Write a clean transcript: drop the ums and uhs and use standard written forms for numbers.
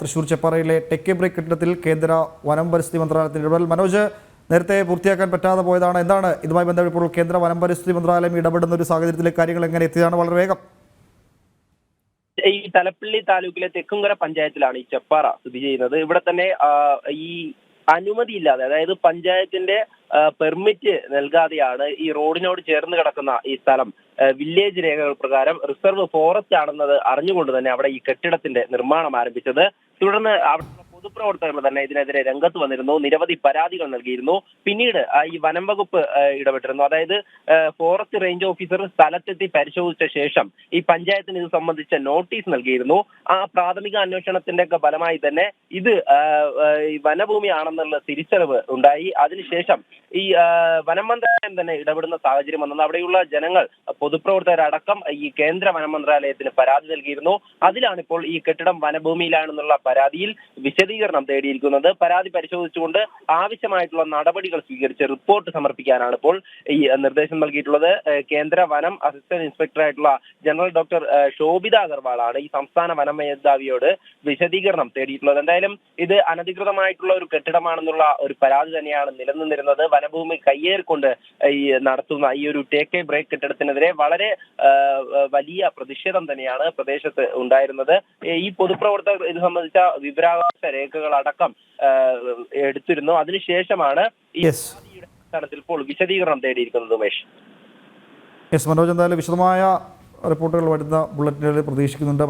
Thrissur ചെപ്പാറയിലെ tech break കെട്ടിടത്തിൽ കേന്ദ്ര വനം പരിസ്ഥിതി മന്ത്രാലയത്തിന്റെ ഇടപെടൽ. മനോജ്, നേരത്തെ പൂർത്തിയാക്കാൻ പറ്റാതെ പോയതാണ്. എന്താണ് ഇതുമായി ബന്ധപ്പെട്ട് കേന്ദ്ര വനം പരിസ്ഥിതി മന്ത്രാലയം ഇടപെടുന്ന ഒരു സാഹചര്യത്തിലെ കാര്യങ്ങൾ എങ്ങനെ എത്തിയതാണ്? വളരെ വേഗം. ഈ തലപ്പള്ളി താലൂക്കിലെ തെക്കുംകര പഞ്ചായത്തിലാണ് ഈ ചെപ്പാറ സ്ഥിതി ചെയ്യുന്നത്. ഇവിടെ തന്നെ ഈ അനുമതിയില്ലാതെ, അതായത് പഞ്ചായത്തിന്റെ പെർമിറ്റ് നൽകാതെയാണ് ഈ റോഡിനോട് ചേർന്ന് കിടക്കുന്ന ഈ സ്ഥലം വില്ലേജ് രേഖകൾ പ്രകാരം റിസർവ് ഫോറസ്റ്റ് ആണെന്നത് അറിഞ്ഞുകൊണ്ട് തന്നെ അവിടെ ഈ കെട്ടിടത്തിന്റെ നിർമ്മാണം ആരംഭിച്ചത്. തുടർന്ന് അവിടെ പൊതുപ്രവർത്തകർ തന്നെ ഇതിനെതിരെ രംഗത്ത് വന്നിരുന്നു, നിരവധി പരാതികൾ നൽകിയിരുന്നു. പിന്നീട് ഈ വനം വകുപ്പ് ഇടപെട്ടിരുന്നു. അതായത് ഫോറസ്റ്റ് റേഞ്ച് ഓഫീസർ സ്ഥലത്തെത്തി പരിശോധിച്ച ശേഷം ഈ പഞ്ചായത്തിന് ഇത് സംബന്ധിച്ച നോട്ടീസ് നൽകിയിരുന്നു. ആ പ്രാഥമിക അന്വേഷണത്തിന്റെ ഒക്കെ ഫലമായി തന്നെ ഇത് വനഭൂമിയാണെന്നുള്ള തിരിച്ചറിവ് ഉണ്ടായി. അതിനുശേഷം ഈ വനം മന്ത്രാലയം തന്നെ ഇടപെടുന്ന സാഹചര്യം വന്നത്. അവിടെയുള്ള ജനങ്ങൾ, പൊതുപ്രവർത്തകരടക്കം ഈ കേന്ദ്ര വനം മന്ത്രാലയത്തിന് പരാതി നൽകിയിരുന്നു. അതിലാണിപ്പോൾ ഈ കെട്ടിടം വനഭൂമിയിലാണെന്നുള്ള പരാതിയിൽ വിശദീകരണം തേടിയിരിക്കുന്നത്. പരാതി പരിശോധിച്ചുകൊണ്ട് ആവശ്യമായിട്ടുള്ള നടപടികൾ സ്വീകരിച്ച് റിപ്പോർട്ട് സമർപ്പിക്കാനാണ് ഇപ്പോൾ ഈ നിർദ്ദേശം നൽകിയിട്ടുള്ളത്. കേന്ദ്ര വനം അസിസ്റ്റന്റ് ഇൻസ്പെക്ടറായിട്ടുള്ള ജനറൽ ഡോക്ടർ ശോഭിത അഗർവാളാണ് ഈ സംസ്ഥാന വനം മേധാവിയോട് വിശദീകരണം തേടിയിട്ടുള്ളത്. എന്തായാലും ഇത് അനധികൃതമായിട്ടുള്ള ഒരു കെട്ടിടമാണെന്നുള്ള ഒരു പരാതി തന്നെയാണ് നിലനിന്നിരുന്നത്. വനഭൂമി കയ്യേറിക്കൊണ്ട് ഈ നടത്തുന്ന ഈ ഒരു ടേക്ക് എ ബ്രേക്ക് കെട്ടിടത്തിനെതിരെ വളരെ വലിയ പ്രതിഷേധം തന്നെയാണ് പ്രദേശത്ത് ഉണ്ടായിരുന്നത്. ഈ പൊതുപ്രവർത്തകർ ഇത് സംബന്ധിച്ച വിവരാവകാശ രേഖകൾ അടക്കം എടുത്തിരുന്നു. അതിനുശേഷമാണ് ഈ തലത്തിൽ ഇപ്പോൾ വിശദീകരണം തേടിയിരിക്കുന്നത്. ഉമേഷ്, മനോജ്, എന്തായാലും വിശദമായ റിപ്പോർട്ടുകൾ വരുന്ന ബുള്ളറ്റിനുകളിൽ പ്രതീക്ഷിക്കുന്നുണ്ട്.